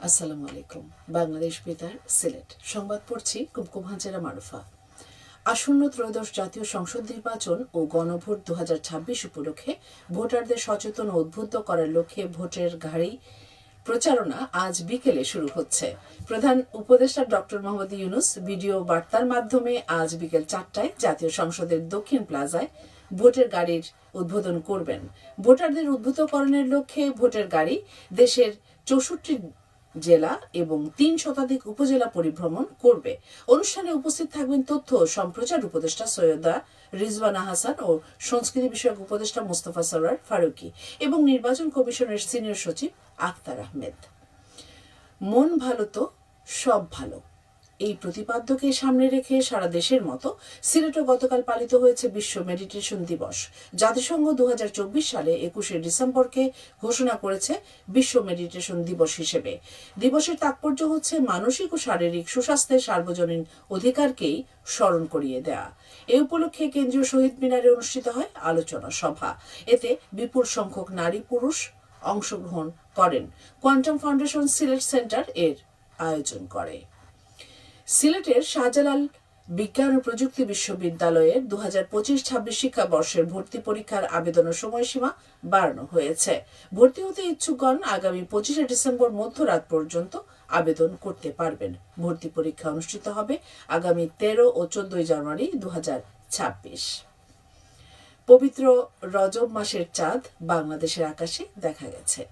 আসসালামু আলাইকুম। বাংলাদেশ বেতার সিলেট সংবাদ পড়ছি কুমকুম হাজেরা মারুফা। আসন্ন ত্রয়োদশ জাতীয় সংসদ নির্বাচন ও গণভোট 2026 উপলক্ষে ভোটারদের সচেতন ও উদ্বুদ্ধ করার লক্ষ্যে ভোটের গাড়ি প্রচারণা আজ বিকেলে শুরু হচ্ছে। প্রধান উপদেষ্টা ডক্টর মোহাম্মদ ইউনূস ভিডিও বার্তার মাধ্যমে আজ বিকেল 4টায় জাতীয় সংসদের দক্ষিণ প্লাজায় ভোটের গাড়ির উদ্বোধন করবেন। ভোটারদের উদ্বুদ্ধকরণের লক্ষ্যে ভোটের গাড়ি দেশের 64 জেলা এবং 3 শতাধিক উপজেলা পরিভ্রমণ করবে। অনুষ্ঠানে উপস্থিত থাকবেন তথ্য ও সম্প্রচার উপদেষ্টা সৈয়দা রিজওয়ানা হাসান ও সংস্কৃতি বিষয়ক উপদেষ্টা মোস্তফা সরোয়ার ফারুকী এবং নির্বাচন কমিশনের সিনিয়র সচিব আখতার আহমেদ। মন ভালো তো সব ভালো, এই প্রতিপাদ্যকে সামনে রেখে সারা দেশের মতো সিলেটে গতকাল পালিত হয়েছে বিশ্ব মেডিটেশন দিবস। জাতিসংঘ 2024 সালে 21শে ডিসেম্বরকে ঘোষণা করেছে বিশ্ব মেডিটেশন দিবস হিসেবে। দিবসের তাৎপর্য হচ্ছে মানসিক ও শারীরিক সুস্বাস্থ্যের সার্বজনীন অধিকারকেই স্মরণ করিয়ে দেয়া। এ উপলক্ষে কেন্দ্রীয় শহীদ মিনারে অনুষ্ঠিত হয় আলোচনা সভা। এতে বিপুল সংখ্যক নারী পুরুষ অংশগ্রহণ করেন। কোয়ান্টাম ফাউন্ডেশন সিলেট সেন্টার এর আয়োজন করে। সিলেটের শাহজালাল বিজ্ঞান ও প্রযুক্তি বিশ্ববিদ্যালয়ের 2025-26 শিক্ষাবর্ষের ভর্তি পরীক্ষার আবেদনের সময়সীমা বাড়ানো হয়েছে। ভর্তি হতে ইচ্ছুকগণ আগামী 25শে ডিসেম্বর মধ্যরাত পর্যন্ত আবেদন করতে পারবেন। ভর্তি পরীক্ষা অনুষ্ঠিত হবে আগামী 13 ও 14 জানুয়ারি 2026। পবিত্র রজব মাসের চাঁদ বাংলাদেশের আকাশে দেখা গেছে।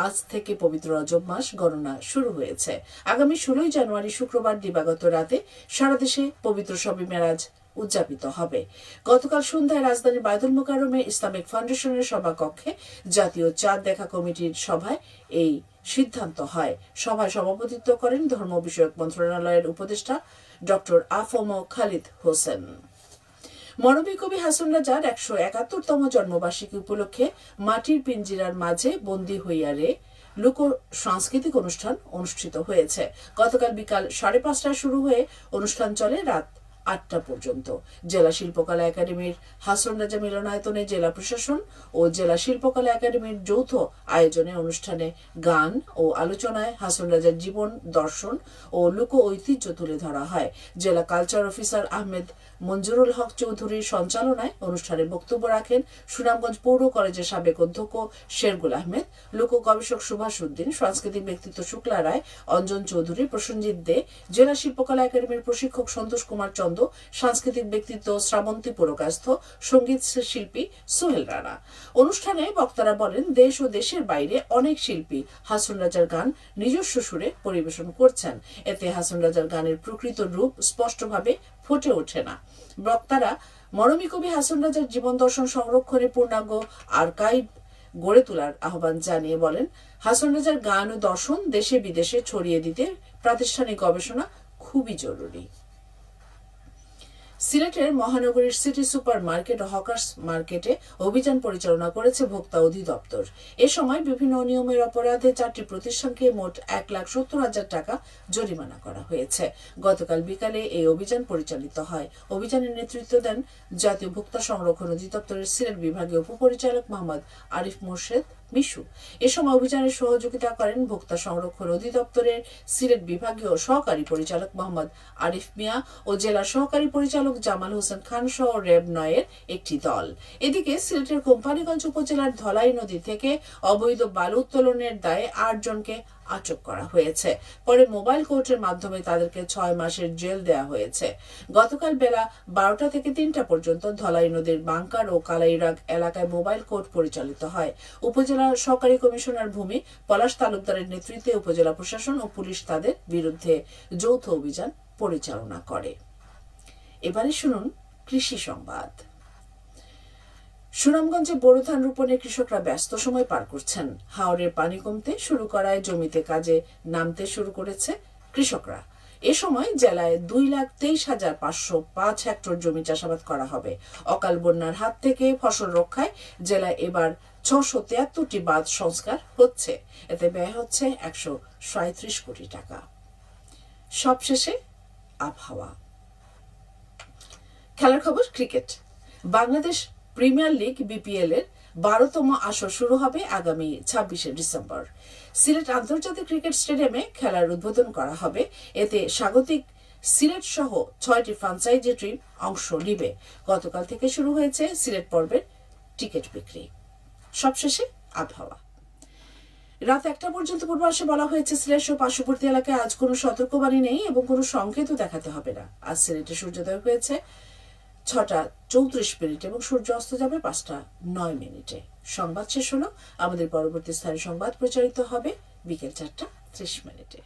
আজ থেকে পবিত্র রজব মাস গণনা শুরু হয়েছে। আগামী 16 জানুয়ারি শুক্রবার দিবাগত রাতে সারা দেশে পবিত্র শবে মেরাজ উদযাপিত হবে। গতকাল সন্ধ্যায় রাজধানীর বায়তুল মোকাররমে ইসলামিক ফাউন্ডেশনের সভাকক্ষে জাতীয় চাঁদ দেখা কমিটির সভায় এই সিদ্ধান্ত হয়। সভায় সভাপতিত্ব করেন ধর্ম বিষয়ক মন্ত্রণালয়ের উপদেষ্টা ডক্টর আফম খালিদ হোসেন। মরমী কবি হাসন রাজার 171তম জন্মবার্ষিকী উপলক্ষে মাটির পিঞ্জিরার মাঝে বন্দী হইয়া রে লোক সাংস্কৃতিক অনুষ্ঠান অনুষ্ঠিত হয়েছে। গতকাল বিকাল 5:30টায় শুরু হয়ে অনুষ্ঠান চলে রাত 8টা পর্যন্ত। জেলা শিল্পকলা একাডেমির হাসন রাজা মিলনায়তনে জেলা প্রশাসন ও জেলা শিল্পকলা একাডেমির যৌথ আয়োজনে অনুষ্ঠানে গান ও আলোচনায় হাসন রাজার জীবন দর্শন ও লোক ঐতিহ্য তুলে ধরা হয়। জেলা কালচার অফিসার আহমেদ মঞ্জুরুল হক চৌধুরীর সঞ্চালনায় অনুষ্ঠানে বক্তব্য রাখেন সুনামগঞ্জ পৌর কলেজের সাবেক অধ্যক্ষ শেরগুল আহমেদ, লোক গবেষক সুভাষ উদ্দিন, সাংস্কৃতিক ব্যক্তিত্ব শুক্লা রায়, অঞ্জন চৌধুরী, প্রসেনজিৎ দে, জেলা শিল্পকলা একাডেমির প্রশিক্ষক সন্তোষ কুমার চন্দ, সাংস্কৃতিক ব্যক্তিত্ব শ্রাবন্তী পুরকাস্থ, সঙ্গীত শিল্পী সোহেল রানা। অনুষ্ঠানে বক্তারা বলেন, দেশ ও দেশের বাইরে অনেক শিল্পী হাসন রাজার গান নিজস্ব সুরে পরিবেশন করছেন। এতে হাসন রাজার গানের প্রকৃত রূপ স্পষ্টভাবে ফুটে ওঠে না। বক্তারা মরমী কবি হাসন রাজার জীবন দর্শন সংরক্ষণে পূর্ণাঙ্গ আর্কাইভ গড়ে তোলার আহ্বান জানিয়ে বলেন, হাসন রাজার গান ও দর্শন দেশে বিদেশে ছড়িয়ে দিতে প্রাতিষ্ঠানিক গবেষণা খুবই জরুরি। সিলেটের মহানগরীর সিটি সুপার মার্কেট ও হকার্স মার্কেটে অভিযান পরিচালনা করেছে ভোক্তা অধিদপ্তর। এ সময় বিভিন্ন অনিয়মের অপরাধে 4টি প্রতিষ্ঠানকে মোট 1,70,000 টাকা জরিমানা করা হয়েছে। গতকাল বিকালে এই অভিযান পরিচালিত হয়। অভিযানের নেতৃত্ব দেন জাতীয় ভোক্তা সংরক্ষণ অধিদপ্তরের সিলেট বিভাগীয় উপপরিচালক মোহাম্মদ আরিফ মোর্শেদ মিশু। এ সময় অভিযানের সহযোগিতা করেন ভোক্তা সংরক্ষণ অধিদপ্তরের সিলেট বিভাগীয় সহকারী পরিচালক মোহাম্মদ আরিফ মিয়া ও জেলা সহকারী পরিচালক জামাল হোসেন খান সহ র্যাব 9-এর একটি দল। এদিকে সিলেটের কোম্পানীগঞ্জ উপজেলার ধলাই নদী থেকে অবৈধ বালু উত্তোলনের দায়ে 8 জনকে আটক করা হয়েছে। পরে মোবাইল কোর্টের মাধ্যমে তাদেরকে 6 মাসের জেল দেওয়া হয়েছে। গতকাল বেলা 12টা থেকে 3টা পর্যন্ত ধলাই নদীর বাংকার ও কালাইরাগ এলাকায় মোবাইল কোর্ট পরিচালিত হয়। উপজেলা সহকারী কমিশনার ভূমি পলাশ তালুকদারের নেতৃত্বে উপজেলা প্রশাসন ও পুলিশ তাদের বিরুদ্ধে যৌথ অভিযান পরিচালনা করে। এবারে শুনুন কৃষি সংবাদ। সুনামগঞ্জে বোরো ধান রোপণে কৃষকরা ব্যস্ত সময় পার করছেন। হাওরের পানি কমতে শুরু করায় জমিতে কাজে নামতে শুরু করেছে কৃষকরা। এ সময় জেলায় 2,23,505 হেক্টর জমি চাষাবাদ করা হবে। অকাল বন্যার হাত থেকে ফসল রক্ষায় জেলায় এবার 673টি বাঁধ সংস্কার হচ্ছে। এতে ব্যয় হচ্ছে 137 কোটি টাকা। সবশেষে আবহাওয়া। খেলার খবর cricket. Bangladesh premier league BPL এর 12তম আসর শুরু হবে আগামী 26শে ডিসেম্বর। সিলেট আন্তর্জাতিক ক্রিকেট স্টেডিয়ামে খেলার উদ্বোধন করা হবে। এতে স্বাগতিক সিলেট সহ 6টি ফ্র্যাঞ্চাইজি টিম অংশ নিবে। গতকাল থেকে শুরু হয়েছে সিলেট পর্বের টিকিট বিক্রি। সবশেষে আবহাওয়া। রাত 1টা পর্যন্ত পূর্বাভাসে বলা হয়েছে সিলেট সহ পার্শ্ববর্তী এলাকায় আজ কোনো সতর্কবাণী নেই এবং কোনো সংকেতও দেখাতে হবে না। আজ সিলেটে সূর্যোদয় হয়েছে 6টা 34 মিনিট এবং সূর্য অস্ত যাবে 5টা 9 মিনিটে। সংবাদ শেষ হলো। আমাদের পরবর্তী স্থানীয় সংবাদ প্রচারিত হবে বিকেল 4টা 30 মিনিটে।